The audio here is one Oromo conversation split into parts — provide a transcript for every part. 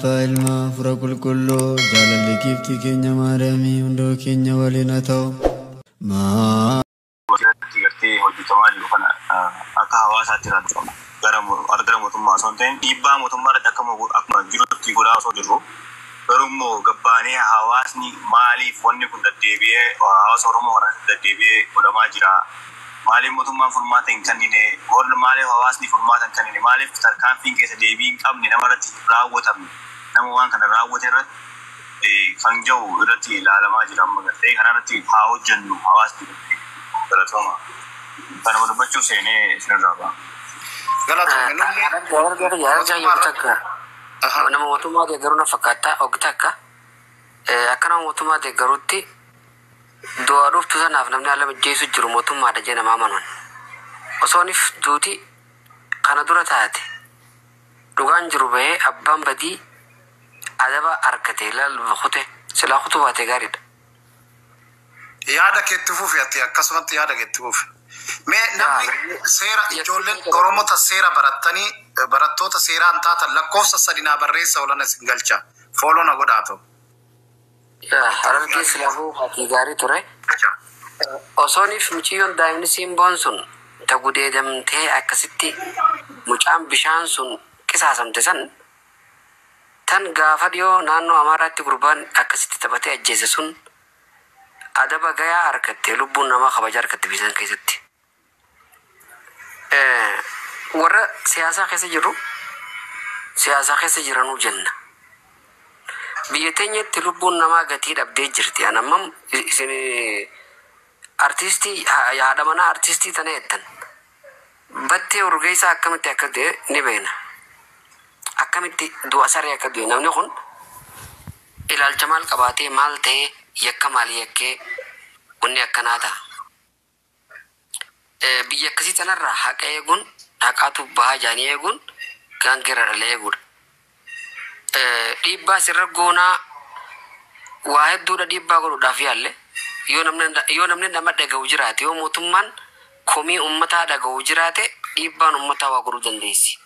فإلما فرق الكل جال اللي كيفتي كينيا مارمي وندو كينيا ولينتو ما تيرتي هو جتماعي وكنا أكهوا ساتيران أرجع مطمئن سنتين إبا مطمئن أكمل جلوت تيجورا سوجرو Oromo gabbane hawasni maalif wanni kun daddeebi'ee hawaasa Oromoo kana daddeebi'ee godhamaa jira. Maaliif mootummaan furmaata hin kennine? Maaliif hawaasni furmaata hin kennine? Maaliif tarkaanfiin keessa deebii hin qabne namarratti raawwatamne? Nama waan kana raawwate irratti kan jiru irratti ilaalamaa jira. Amma gartee kanarratti haa hojjennu hawaasni galatoma. Kana dubbachuu seenee isinirraa ba'a. Galatoma. Nama mootummaa deeggaruu fakkaata ogtakka akkana mootummaa deeggaruutti du'a dhuftu sanaaf namni haala mijjeessu jiru mootummaadha jee nama amanuun osoonif duuti kana dura taate dhugaan jiru bahee abbaan badii adaba arkate lal khute sila khutu baate gaariidha. Yaada keetti fuufi ati akkasumatti yaada keetti fuufi. Mee namni seera ijoolleen Oromota seera barattoota seeraan taatan lakkoofsa sadinaa barreessa olana singalcha foolona godhaato. Harargee silafuu fakkii gaarii ture. Osooniif mucayyoon daa'imni simboon sun tagudeedamtee akkasitti mucaan bishaan sun qisaasamte san tan gaafa dhiyoo naannoo Amaaraatti gurbaan akkasitti taphatee ajjeese sun adaba gayaa harkattee lubbuun namaa kabaja harkatte bisan keessatti. Warra siyaasaa keessa jiranuu jenna. Biyya teenyatti lubbuun namaa gatii dhabdee jirti. Anamam isin artistii haadha manaa artistii tana jettan. Battee urgeessaa akkamitti akka du'e ni beekna. Akkamitti du'a saree akka du'e namni kun ilaalcha maal qabaatee maal ta'ee yakka maalii yakkee wanni akkanaa ta'a. Biyya akkasii tanarraa haqa eeguun haqaatu bahaa jaanii eeguun gaangeera dhalee eeguudha. Dhiibbaa sirra goonaa waa hedduudha dhiibbaa godhuudhaaf yaalle yoo namni nama dhaga'u jiraate yoo mootummaan komii uummataa dhaga'u jiraate dhiibbaan uummataa waa godhuu dandeessi.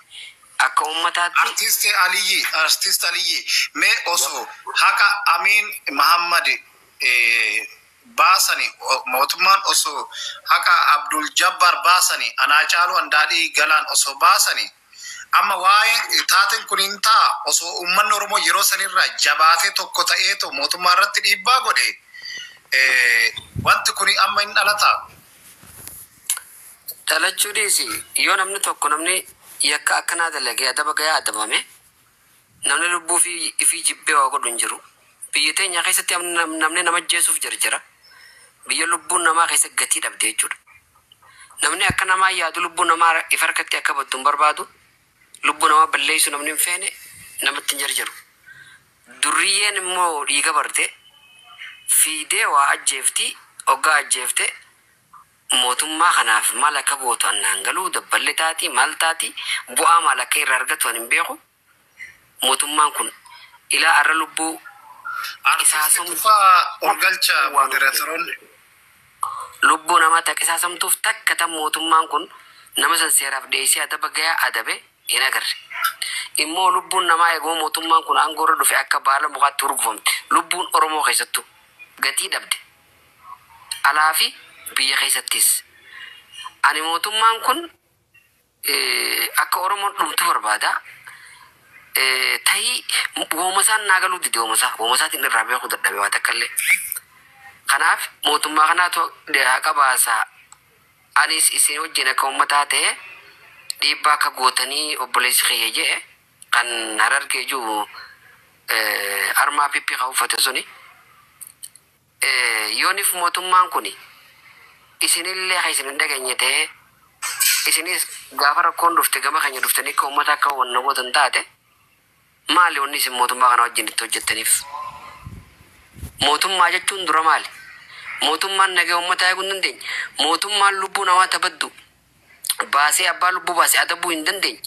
Akka uummataatti artist Aliyyi mee osoo haqa Amin Muhammad baasani mootummaan osoo haqa Abdul Jabbar baasani anaa caalu andaadhii galaan osoo baasani amma waa'ee taateen kun hin ta'a osoo uummanni Oromoo yeroo sanirraa jabaatee tokko ta'eetu mootummaa irratti dhiibbaa godhe wanti kun amma hin dhalataa. Dhalachuu dhiisi yoo namni tokko namni yakka akkanaa dalagee adaba gayaa adabame namni lubbuu fi jibbee waa godhu hin jiru. Biyya teenya keessatti namni nama ajjeesuuf jarjara. Biyya lubbuun namaa keessa gatii dhabdee jechuudha. Namni akka namaa yaadu lubbuun namaa ifa harkatti akka battu hin barbaadu. Lubbuu namaa balleessu namni hin feene namatti hin jarjaru. Durriyyeen immoo dhiiga barte fiidee waa ajjeefti hoggaa ajjeefte mootummaa kanaaf maal akka gootu annaan galuu dabballee taati maal taati bu'aa maal akka irraa argatu hin beeku. Mootummaan kun ilaa arra lubbuu lubbuu namaa taqisaasamtuuf takka tan mootummaan kun nama san seeraaf dhiyeessee adaba gayaa adabe hin agarre. Immoo lubbuun namaa eeguu mootummaan kun aangoorra dhufe akka baala mukaatti urgufamte lubbuun Oromoo keessattuu gatii dhabde. Alaa fi biyya keessattis. Ani mootummaan kun akka Oromoon dhumtu barbaada. Tahi womasaan naagalu dide womasaatiin irraa beeku dadhabee waa takkaallee. Kanaaf mootummaa kanaatu haqa baasaa anis isin wajjin akka uummataa ta'e dhiibbaa akka gootanii obboleessi kiyya jedhe kan Harargee jiru armaa pippii kan uffate suni. Yoonif mootummaan kuni isinillee kan isin hin dhageenye ta'e isinis gaafa rakkoon dhufte gama keenya dhuftanii akka uummata akka wanna gootan taate maali wanni isin mootummaa kana wajjin itti hojjettaniif? Mootummaa jechuun dura maali? Mootummaan nagaa uummataa eeguu hin dandeenye. Mootummaan lubbuu namaa tabaddu baasee abbaa lubbuu baasee adabuu hin dandeenye.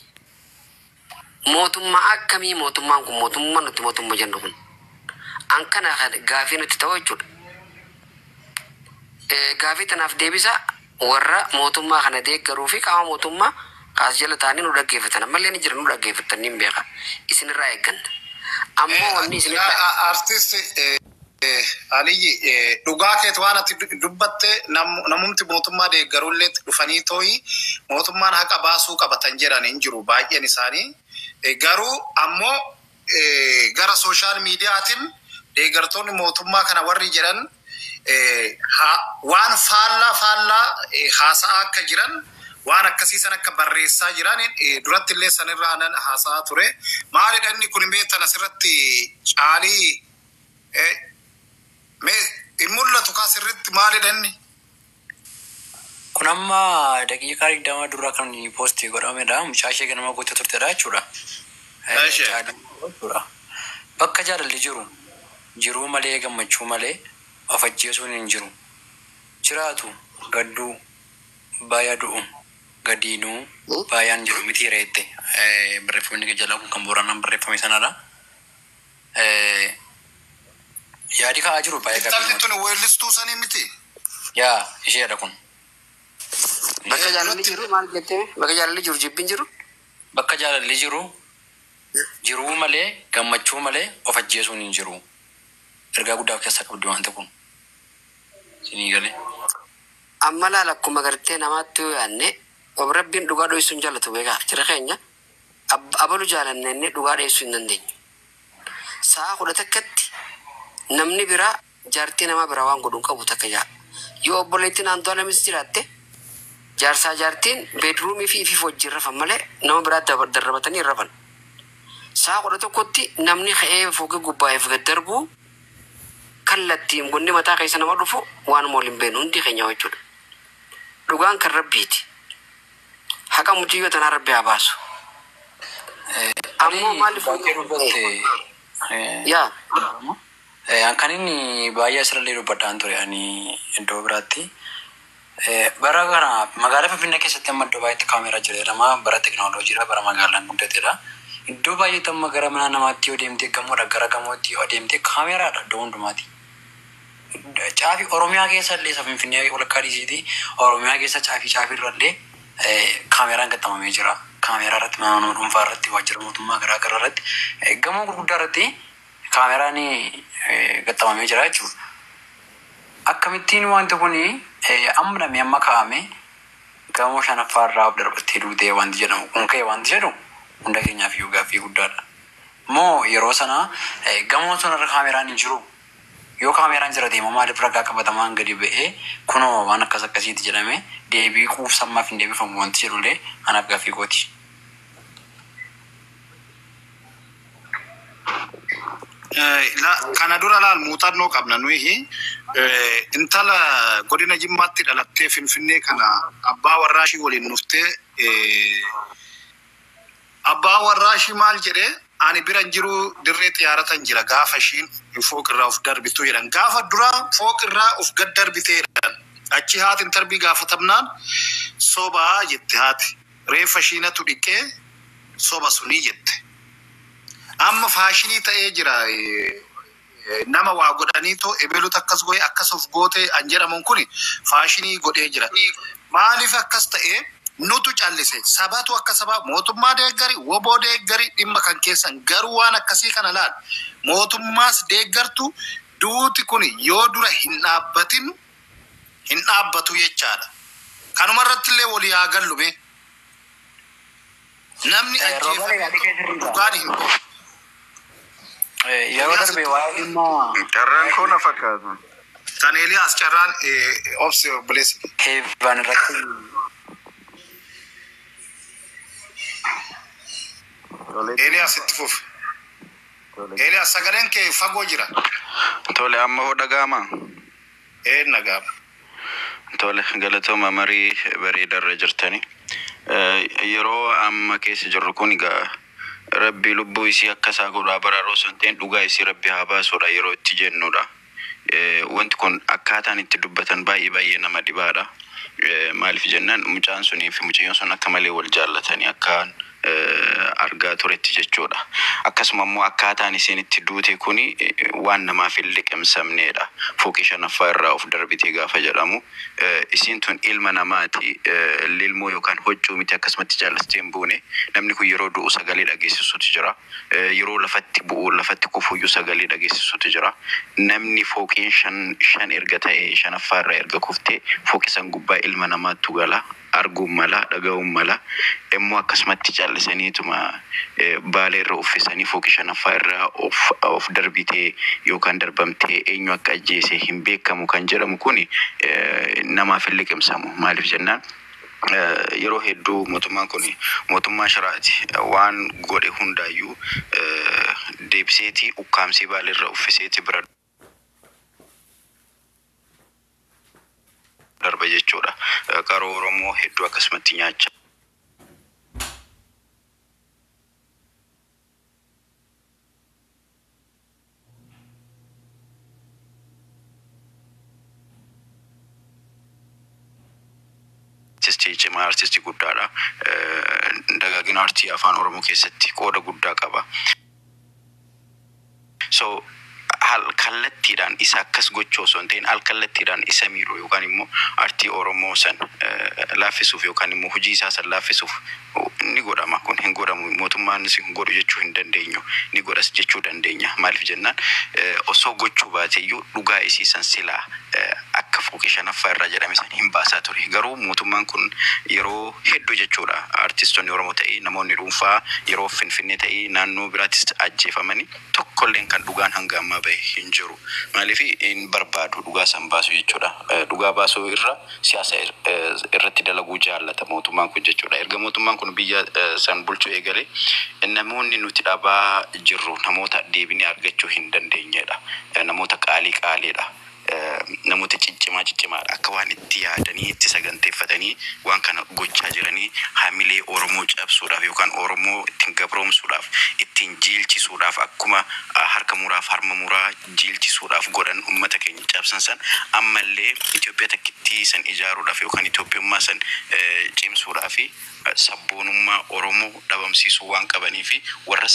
Mootummaa akkamii mootummaan kun mootummaa nuti mootummaa jennu kun? An kana gaafii nuti ta'u jechuudha. Gaafii tanaaf deebisa warra mootummaa kana deeggaruu fi qaama mootummaa kaas jala taanii nu dhaggeeffatan ammallee ni jira nu dhaggeeffatan ni beeka isinirraa eegganna Ammoo wanni isin artist Aliyyi dhugaa keet waan ati dubbatte namumti mootummaa deeggarullee dhufanii tooyi mootummaan haqa baasuu qabatan jedhan hin jiru baay'een isaanii. Garuu ammoo gara social mediaatiin deeggartoonni mootummaa kana warri jedhan waan faallaa haasaa akka jiran waan akkasiisan akka barreessaa jiran duratti illee sanirraa nan haasaa ture. Maalidha inni kun meetan asirratti caalii mul'atu kaasirratti maalidha inni? Kun amma daqiiqaa 20 dura kan poostii godhamedha. Mucaa ishee ganama gootee turtedha jechuudha. Bakka jaalalli jiru malee gammachuu malee of ajjeesuun hin jiru. Jiraatu gadduu baay'aa du'u gadiinuu baay'aan jiru miti reette. Barreeffamni jalaa kun kan Booranaan barreeffame sanadha. Yaadi ka'aa jiru baay'ee gabbina. Intalli tuni weellistuu sanii miti? Yaa isheedha kun. bakka jaalalli jiru maal jettee bakka jaalalli jiru jibbiin jiru bakka jaalalli jiru malee gammachuu malee of ajjeesuun hin jiru. Ergaa guddaa keessa qabdi waan ta'uun. Sinii galee. amma laala akkuma gartee namaatti yoo yaanne Rabbiin dhugaa dho'isuun jaalatu beekaa jira keenya abalu jaalanne inni dhugaa dho'isuu hin dandeenyu. Sa'a 11tti namni biraa jaartii nama biraa waan godhuun qabu takka jaa. Yoo obboleettiin Antuu Alamis jiraatte jaarsaa jaartiin beedruumii fi ifiif wajjin rafan malee nama biraa darrabatanii rafan. Sa'a 11tti namni ka'ee foogee gubbaa'eef gad darbu kallattiin gunni mataa keessa nama dhufu waan mooliin beenu hundi keenya jechuudha. Dhugaan kan Rabbiiti. Haqa muciyyoo tanaa Rabbi haa baasu. Ammoo maaliif yaa kan inni baay'ee asirratti dubbadhaan ture ani iddoo biraatti. Bara kana magaalaa Finfinnee keessatti amma iddoo baay'eetti kaameraa jira bara teknooloojiidha bara magaalaan guddateedha. Iddoo baay'eetti amma gara mana namaatti yoo deemtee gamoodha gara gamootti yoo deemtee kaameraadha iddoo hundumaati. Caafii Oromiyaa keessa illee isa Finfinnee walakkaa dhiisiiti Oromiyaa keessa caafii irrallee kaameraan gaxxamamee jira. Kaameraa irratti mana dhuunfaa irratti waajjira mootummaa garaa garaa irratti gamoo gurguddaa irratti kaameraan gaxxamamee jira jechuudha. Akkamittiin wanti kun amma namni amma kaa'ame gamoo shanaffaa irraa darbattee duutee wanti jedhamu kun ka'e wanti jedhu hunda keenyaaf iyyuu gaaffii guddaadha. Moo yeroo sana gamoo sanarra kaameraan hin jiru. Yoo kaameraan jira deema maaliif ragaa qabatamaan gadi ba'ee kunoo waan akkas akkasiiti jedhame deebii quufsammaaf hin deebifamu wanti jedhullee anaaf gaaffii gooti. Kana dura laal muuxannoo qabna nuyi intala godina Jimmaatti dhalattee Finfinnee kana abbaa warraashii waliin dhuftee abbaa warraashii maal jedhee ani biran jiru dirree xiyyaaratan jira gaafa ishiin fooqirraa of darbitu jedhan gaafa duraa fooqirraa of gad darbiteedha achi haati intarbii gaafatamnaan sobaa jette haati reeffa ishiinatu dhiqee soba sunii jette amma faashinii ta'ee jira nama waa godhaniitoo ebelutu akkas go'ee akkas of gootee an jedhamuun kun faashinii godhee jira maaliif akkas ta'ee nutu callise sabatu akka sabaa mootummaa deeggari woboo deeggari dhimma kan keessan garuu waan akkasii kana laal mootummaas deeggartu duuti kun yoo dura hin dhaabbatu jechaadha. Kanuma irratti illee walii haa gallume namni ajjeefame dhugaan hin ta'u. Yeroo darbe waa dhimma carraan koona fakkaatu. Kan Eeliyaas carraan obse obboleessi. Heebbaan irratti Eeliyaas itti fuuf. Eeliyaas sagaleen kee fagoo jira. Tole amma hoo dhaga'ama. Nagaama. Tole galatooma marii bareedarra jirtani. Yeroo amma keessa jirru kun egaa Rabbi lubbuu isii akkasaa godhaa baraaroo sun ta'een dhugaa isii Rabbi haa baasuudha yeroo itti jennudha. Wanti kun akkaataan itti dubbatan baay'ee nama dhibaadha. maaliif jennaan mucaan sunii fi mucayyoon sun akka malee wal jaallatanii akkaan argaa turetti jechuudha. Akkasuma immoo akkaataan isiin itti duute kuni waan namaaf hin liqimsamneedha. Fooqii shanaffaa irraa of darbitee gaafa jedhamu isiin tun ilma namaati lilmoo yookaan hoccuu miti akkasumatti jaallatee hin buune. Namni kun yeroo du'u sagalee dhageessisuutu jira. Yeroo lafatti bu'u lafatti kufuyyuu sagalee dhageessisuutu jira. Namni fooqiin shan erga ta'e shanaffaa irraa erga kuftee fooqii san gubbaa ilma namaattu gala. Arguun mala dhaga'uun mala immoo akkasumatti callisaniituma baalee irra uffisanii fooqii shanaffaa irraa of darbitee yookaan darbamtee eenyu akka ajjeese hin beekamu kan jedhamu kuni namaaf hin liqimsamu. Maaliif jennaan yeroo hedduu mootummaan kun mootummaa shiraati waan godhe hundaayyuu deebiseetii ukkaamsee baalee irra uffiseetii bira darba jechuudha. Qaroo Oromoo hedduu akkasumatti nyaachaa cimaa artistii guddaadha. Dagaagina artii afaan Oromoo keessatti qooda guddaa qaba. So kallattiidhaan isa akkas gochuu osoo hin ta'in kallattiidhaan isa miidhuu yookaan immoo artii Oromoo san laaffisuuf yookaan immoo hojii isaa san laaffisuuf ni godhama. Kun hin godhamu mootummaan sin godhu jechuu hin dandeenyu ni godhas jechuu dandeenya. Maaliif jennaan osoo gochuu baateeyyuu dhugaa isii san silaa akka fooqii shanaffaa irraa jedhame san hin baasaa ture. Garuu mootummaan kun yeroo hedduu jechuudha artistoonni Oromoo ta'ee namoonni dhuunfaa yeroo Finfinnee ta'ee naannoo biraattis ajjeefamanii tokkolleen kan dhugaan hanga ammaa bahe hin jiru. Maaliif hin barbaadu dhugaa san baasu jechuudha. Dhugaa baasuu irra siyaasa irratti dalaguu jaallata mootummaan kun jechuudha. Erga mootummaan kun biyya san bulchuu eegale namoonni nuti dhabaa jirru namoota deebinee argachuu hin dandeenyedha. Namoota qaaliidha. Namoota ciccimaadha akka waan itti yaadanii itti saganteeffatanii waan kana gochaa jiranii hamilee Oromoo cabsuudhaaf yookaan Oromoo ittiin gabroomsuudhaaf ittiin jiilchisuudhaaf akkuma harka muraaf harma muraa jiilchisuudhaaf godhan uummata keenya cabsan san ammallee Itoophiyaa takkittii san ijaaruudhaaf yookaan Itoophiyummaa san cimsuudhaaf sabboonummaa Oromoo dhabamsiisuu waan qabaniif warra